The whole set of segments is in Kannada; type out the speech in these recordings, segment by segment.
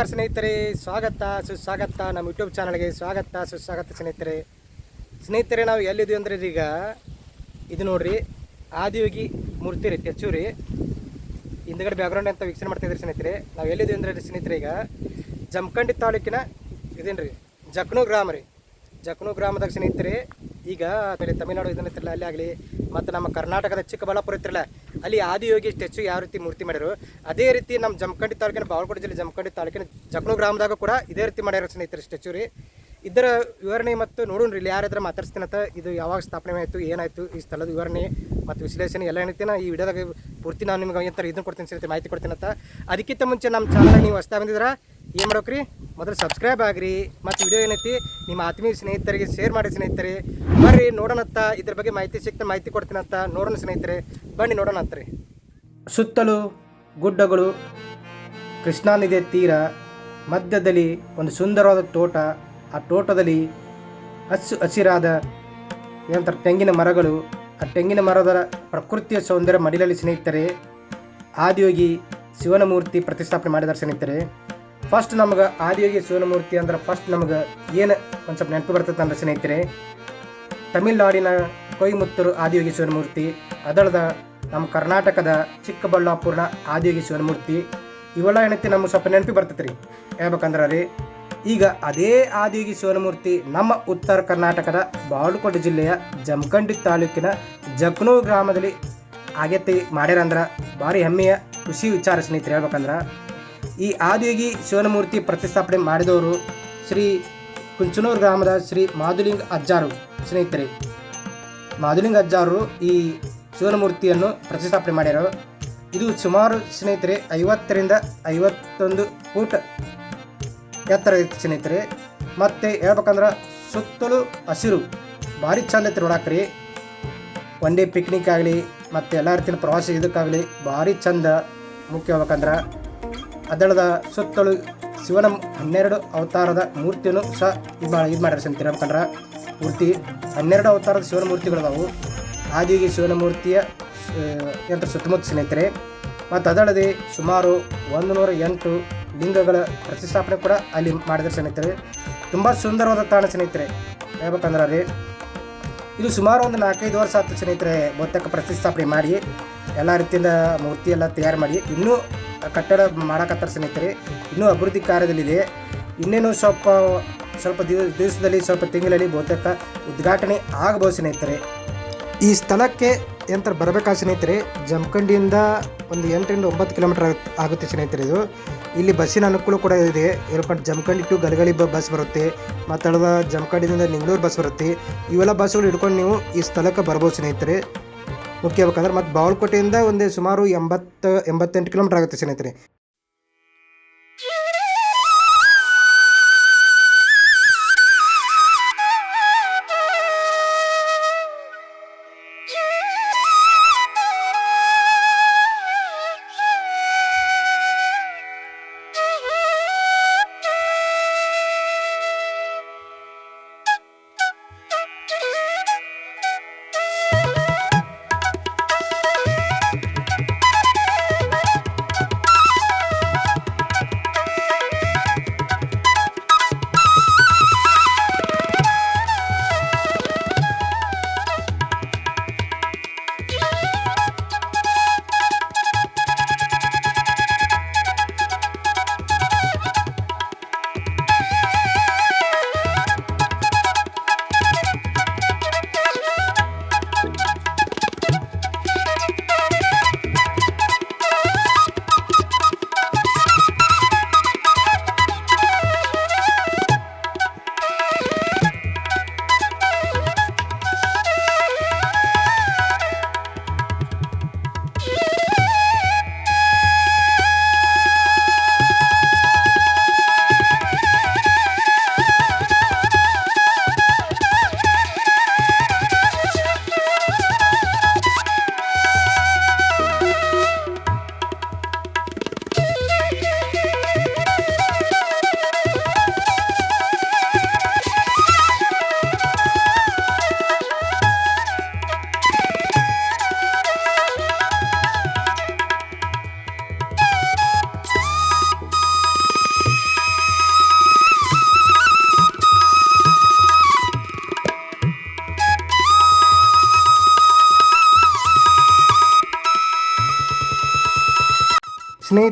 ನಮಸ್ಕಾರ ಸ್ನೇಹಿತರೆ, ಸ್ವಾಗತ ಸುಸ್ವಾಗತ ನಮ್ಮ ಯೂಟ್ಯೂಬ್ ಚಾನಲ್ಗೆ ಸ್ವಾಗತ ಸುಸ್ವಾಗತ ಸ್ನೇಹಿತರೆ ನಾವು ಎಲ್ಲಿದ್ದೀವಿ ಅಂದರೆ ಈಗ ಇದು ನೋಡ್ರಿ ಆದಿಯೋಗಿ ಮೂರ್ತಿ ರೀ ಟೆಚ್ಚೂರಿ ಹಿಂದ್ಗಡೆ ಬ್ಯಾಕ್ಗ್ರೌಂಡ್ ಅಂತ ವೀಕ್ಷಣೆ ಮಾಡ್ತಾಯಿದ್ರಿ ಸ್ನೇಹಿತರೆ. ನಾವು ಎಲ್ಲಿದ್ದೀವಿ ಅಂದರೆ ಸ್ನೇಹಿತರೆ ಈಗ ಜಮಖಂಡಿ ತಾಲೂಕಿನ ಇದೇನು ರೀ ಜಕ್ನೂ ಗ್ರಾಮ ರೀ. ಜಕ್ನೂ ಗ್ರಾಮದಾಗ ಸ್ನೇಹಿತರೆ ಈಗ ತಮಿಳ್ನಾಡು ಇದನ್ನ ಅಲ್ಲಿ ಆಗಲಿ ಮತ್ತು ನಮ್ಮ ಕರ್ನಾಟಕದ ಚಿಕ್ಕಬಳ್ಳಾಪುರ ಇತ್ತಿರಲ್ಲ ಅಲ್ಲಿ ಆದಿಯೋಗಿ ಸ್ಟ್ಯಾಚು ಯಾವ ರೀತಿ ಮೂರ್ತಿ ಮಾಡ್ಯಾರು ಅದೇ ರೀತಿ ನಮ್ಮ ಜಮಖಂಡಿ ತಾಲೂಕಿನ ಬಾಗಲಕೋಟೆ ಜಿಲ್ಲೆ ಜಮಖಂಡಿ ತಾಲೂಕಿನ ಜಕ್ನೂ ಗ್ರಾಮದಾಗ ಕೂಡ ಇದೇ ರೀತಿ ಮಾಡ್ಯಾರ ಸ್ನೇಹಿತರೆ ಸ್ಟ್ಯಾಚು ರೀ. ಇದರ ವಿವರಣೆ ಮತ್ತು ನೋಡೋಣ ಇಲ್ಲಿ ಯಾರಾದ್ರೆ ಮಾತಾಡ್ಸ್ತೀನಂತ ಇದು ಯಾವಾಗ ಸ್ಥಾಪನೆ ಆಯಿತು ಏನಾಯಿತು ಈ ಸ್ಥಳದ ವಿವರಣೆ ಮತ್ತು ವಿಶ್ಲೇಷಣೆ ಎಲ್ಲ ಏನೈತಿ ಈ ವಿಡಿಯೋದಾಗ ಪೂರ್ತಿ ನಾನು ನಿಮ್ಗೆ ಎಂತ ಇದನ್ನು ಕೊಡ್ತೀನಿ ಸ್ನೇಹಿತರೆ, ಮಾಹಿತಿ ಕೊಡ್ತೀನಂತ. ಅದಕ್ಕಿಂತ ಮುಂಚೆ ನಮ್ಮ ಚಾನಲ್ ನೀವು ಹೊಸ್ತಾ ಬಂದಿದ್ರೆ ಏನು ಮಾಡೋಕ್ರಿ, ಮೊದಲು ಸಬ್ಸ್ಕ್ರೈಬ್ ಆಗಿರಿ ಮತ್ತು ವಿಡಿಯೋ ಏನೈತಿ ನಿಮ್ಮ ಆತ್ಮೀಯ ಸ್ನೇಹಿತರಿಗೆ ಶೇರ್ ಮಾಡಿ ಸ್ನೇಹಿತರೆ. ಬರ್ರಿ ನೋಡೋಣಂತ ಇದ್ರ ಬಗ್ಗೆ ಮಾಹಿತಿ ಕೊಡ್ತೀನಂತ. ನೋಡೋಣ ಸ್ನೇಹಿತರೆ, ಬನ್ನಿ ನೋಡೋಣ ಅಂತ್ರಿ. ಸುತ್ತಲೂ ಗುಡ್ಡಗಳು, ಕೃಷ್ಣಾ ನದಿಯ ತೀರ, ಮಧ್ಯದಲ್ಲಿ ಒಂದು ಸುಂದರವಾದ ತೋಟ, ಆ ತೋಟದಲ್ಲಿ ಹಸಿರಾದ ಏನಂತಾರೆ ತೆಂಗಿನ ಮರಗಳು, ಆ ತೆಂಗಿನ ಮರದ ಪ್ರಕೃತಿಯ ಸೌಂದರ್ಯ ಮಡಿಲಲ್ಲಿ ಸ್ನೇಹಿತರೆ ಆದಿಯೋಗಿ ಶಿವನ ಮೂರ್ತಿ ಪ್ರತಿಷ್ಠಾಪನೆ ಮಾಡಿದಾರೆ ಸ್ನೇಹಿತರೆ. ಫಸ್ಟ್ ನಮಗೆ ಆದಿಯೋಗಿ ಶಿವನ ಮೂರ್ತಿ ಅಂದ್ರೆ ಫಸ್ಟ್ ನಮಗೆ ಏನು ಒಂದು ಸ್ವಲ್ಪ ನೆನಪು ಬರ್ತದೆ ಅಂದ್ರೆ ಸ್ನೇಹಿತರೆ, ತಮಿಳುನಾಡಿನ ಕೊಯಮತ್ತೂರು ಆದಿಯೋಗಿ ಶಿವನ ಮೂರ್ತಿ, ಅದಳದ ನಮ್ಮ ಕರ್ನಾಟಕದ ಚಿಕ್ಕಬಳ್ಳಾಪುರನ ಆದಿಯೋಗಿ ಶಿವನ ಮೂರ್ತಿ, ಇವೆಲ್ಲ ಏನೈತಿ ನಮ್ಗೆ ಸ್ವಲ್ಪ ನೆನಪು ಬರ್ತೈತೆ ರೀ. ಹೇಳ್ಬೇಕಂದ್ರೆ ರೀ ಈಗ ಅದೇ ಆದಿಯೋಗಿ ಶಿವನ ಮೂರ್ತಿ ನಮ್ಮ ಉತ್ತರ ಕರ್ನಾಟಕದ ಬಾಗಲಕೋಟೆ ಜಿಲ್ಲೆಯ ಜಮಖಂಡಿ ತಾಲೂಕಿನ ಜಕ್ನೂ ಗ್ರಾಮದಲ್ಲಿ ಆಗೈತಿ ಮಾಡ್ಯಾರಂದ್ರೆ ಭಾರಿ ಹೆಮ್ಮೆಯ ಖುಷಿ ವಿಚಾರ ಸ್ನೇಹಿತರೆ. ಹೇಳ್ಬೇಕಂದ್ರೆ ಈ ಆದಿಯೋಗಿ ಶಿವನ ಮೂರ್ತಿ ಪ್ರತಿಷ್ಠಾಪನೆ ಮಾಡಿದವರು ಶ್ರೀ ಕುಂಚನೂರು ಗ್ರಾಮದ ಶ್ರೀ ಮಾದುಲಿಂಗ ಅಜ್ಜಾರು ಸ್ನೇಹಿತರೆ. ಮಾದುಲಿಂಗ ಅಜ್ಜಾರು ಈ ಶಿವನ ಮೂರ್ತಿಯನ್ನು ಪ್ರತಿಷ್ಠಾಪನೆ ಮಾಡ್ಯಾರು. ಇದು ಸುಮಾರು ಸ್ನೇಹಿತರೆ 50ರಿಂದ 51 ಫೂಟ್ ಎತ್ತರ ಐತಿ ಸ್ನೇಹಿತರೆ. ಮತ್ತು ಹೇಳ್ಬೇಕಂದ್ರೆ ಸುತ್ತಲೂ ಹಸಿರು ಭಾರಿ ಚಂದ ಐತಿ ನೋಡಾಕ್ರಿ. ಒನ್ ಡೇ ಪಿಕ್ನಿಕ್ ಆಗಲಿ ಮತ್ತು ಎಲ್ಲ ರೀತಿಯ ಪ್ರವಾಸ ಇದಕ್ಕಾಗಲಿ ಭಾರಿ ಚಂದ. ಮುಖ್ಯ ಹೇಳ್ಬೇಕಂದ್ರೆ ಅದಳದ ಸುತ್ತಲೂ ಶಿವನ 12 ಅವತಾರದ ಮೂರ್ತಿಯನ್ನು ಸಹ ಇದು ಮಾಡ್ಯಾರ ಸ್ನೇಹಿತರೆ. ಹೇಳ್ಬೇಕಂದ್ರೆ ಮೂರ್ತಿ 12 ಅವತಾರದ ಶಿವನ ಮೂರ್ತಿಗಳದಾವು ಆದಿಯೋಗಿ ಶಿವನ ಮೂರ್ತಿಯ ಯಂತ್ರ ಸುತ್ತಮುತ್ತ ಸ್ನೇಹಿತರೆ. ಮತ್ತು ಅದಲ್ಲದೆ ಸುಮಾರು 108 ಲಿಂಗಗಳ ಪ್ರತಿಷ್ಠಾಪನೆ ಕೂಡ ಅಲ್ಲಿ ಮಾಡಿದ್ರೆ ಸ್ನೇಹಿತರೆ. ತುಂಬ ಸುಂದರವಾದ ತಾಣ ಸ್ನೇಹಿತರೆ. ಹೇಳ್ಬೇಕಂದ್ರೆ ರೀ ಇದು ಸುಮಾರು ಒಂದು 4-5 ವರ್ಷ ಆಯ್ತು ಸ್ನೇಹಿತರೆ ಬಹುತೇಕ ಪ್ರತಿಷ್ಠಾಪನೆ ಮಾಡಿ ಎಲ್ಲ ರೀತಿಯಿಂದ ಮೂರ್ತಿ ಎಲ್ಲ ತಯಾರು ಮಾಡಿ ಇನ್ನೂ ಕಟ್ಟಡ ಮಾಡಕತ್ತಾರೆ ಸ್ನೇಹಿತರೆ. ಇನ್ನೂ ಅಭಿವೃದ್ಧಿ ಕಾರ್ಯದಲ್ಲಿದೆ. ಇನ್ನೇನು ಸ್ವಲ್ಪ ದಿವಸದಲ್ಲಿ ಸ್ವಲ್ಪ ತಿಂಗಳಲ್ಲಿ ಬಹುತೇಕ ಉದ್ಘಾಟನೆ ಆಗಬಹುದು ಸ್ನೇಹಿತರೆ. ಈ ಸ್ಥಳಕ್ಕೆ ಯಂತ್ರ ಬರಬೇಕಾದ ಸ್ನೇಹಿತರೆ ಜಮಖಂಡಿಯಿಂದ ಒಂದು 8ರಿಂದ 9 ಕಿಲೋಮೀಟರ್ ಆಗುತ್ತೆ ಸ್ನೇಹಿತರೆ. ಇದು ಇಲ್ಲಿ ಬಸ್ಸಿನ ಅನುಕೂಲ ಕೂಡ ಇದೆ. ಹೇಳ್ಕೊಂಡು ಜಮಖಂಡಿ ಟು ಗಲಗಲಿ ಬಸ್ ಬರುತ್ತೆ, ಮತ್ತು ಅಳದ ಜಮಖಂಡಿಯಿಂದ ನಿಂಗಳೂರು ಬಸ್ ಬರುತ್ತೆ. ಇವೆಲ್ಲ ಬಸ್ಗಳು ಹಿಡ್ಕೊಂಡು ನೀವು ಈ ಸ್ಥಳಕ್ಕೆ ಬರ್ಬೋದು ಸ್ನೇಹಿತರೆ. ಮುಖ್ಯ ಹೇಳ್ಬೇಕಂದ್ರೆ ಮತ್ತು ಬಾಗಲಕೋಟೆಯಿಂದ ಒಂದು ಸುಮಾರು 80-88 ಕಿಲೋಮೀಟರ್ ಆಗುತ್ತೆ ಸ್ನೇಹಿತರೆ.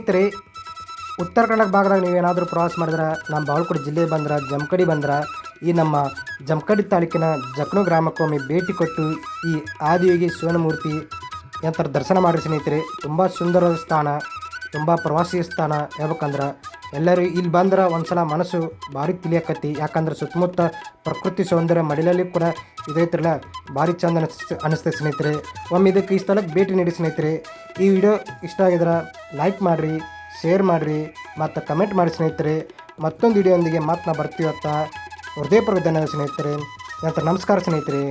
ಸ್ನೇಹಿತರೆ, ಉತ್ತರ ಕನ್ನಡ ಭಾಗದಾಗ ನೀವೇನಾದರೂ ಪ್ರವಾಸ ಮಾಡಿದ್ರೆ, ನಮ್ಮ ಬಾಗಲಕೋಟೆ ಜಿಲ್ಲೆ ಬಂದ್ರೆ, ಜಮಖಂಡಿ ಬಂದ್ರೆ, ಈ ನಮ್ಮ ಜಮಖಂಡಿ ತಾಲೂಕಿನ ಜಕ್ನು ಗ್ರಾಮಕ್ಕೊಮ್ಮೆ ಭೇಟಿ ಕೊಟ್ಟು ಈ ಆದಿಯೋಗಿ ಶಿವನಮೂರ್ತಿ ಯಂತ್ರ ದರ್ಶನ ಮಾಡಿರಿ ಸ್ನೇಹಿತರೆ. ತುಂಬ ಸುಂದರವಾದ ಸ್ಥಾನ, ತುಂಬ ಪ್ರವಾಸಿ ಸ್ಥಾನ. ಹೇಳ್ಬೇಕಂದ್ರೆ ಎಲ್ಲರೂ ಇಲ್ಲಿ ಬಂದ್ರೆ ಒಂದ್ಸಲ ಮನಸ್ಸು ಭಾರಿ ತಿಳಿಯಕತ್ತಿ. ಯಾಕಂದ್ರೆ ಸುತ್ತಮುತ್ತ ಪ್ರಕೃತಿ ಸೌಂದರ್ಯ ಮಡಿಲಲ್ಲಿ ಕೂಡ ಇದೈತ್ರಲ್ಲ, ಭಾರಿ ಚಂದ ಅನಿಸ್ತದೆ ಸ್ನೇಹಿತರೆ. ಒಮ್ಮೆ ಇದಕ್ಕೆ ಈ ಸ್ಥಳಕ್ಕೆ ಭೇಟಿ ನೀಡಿ ಸ್ನೇಹಿತರೆ. ಈ ವಿಡಿಯೋ ಇಷ್ಟ ಆಗಿದ್ರೆ ಲೈಕ್ ಮಾಡಿರಿ, ಶೇರ್ ಮಾಡಿರಿ ಮತ್ತು ಕಮೆಂಟ್ ಮಾಡಿ ಸ್ನೇಹಿತರೆ. ಮತ್ತೊಂದು ವಿಡಿಯೋದೊಂದಿಗೆ ಮಾತನ್ನ ಬರ್ತೀವತ್ತ ಹೃದಯಪೂರ್ವಕ ಧನ್ಯವಾದ ಸ್ನೇಹಿತರೆ. ನಂತರ ನಮಸ್ಕಾರ ಸ್ನೇಹಿತರೆ.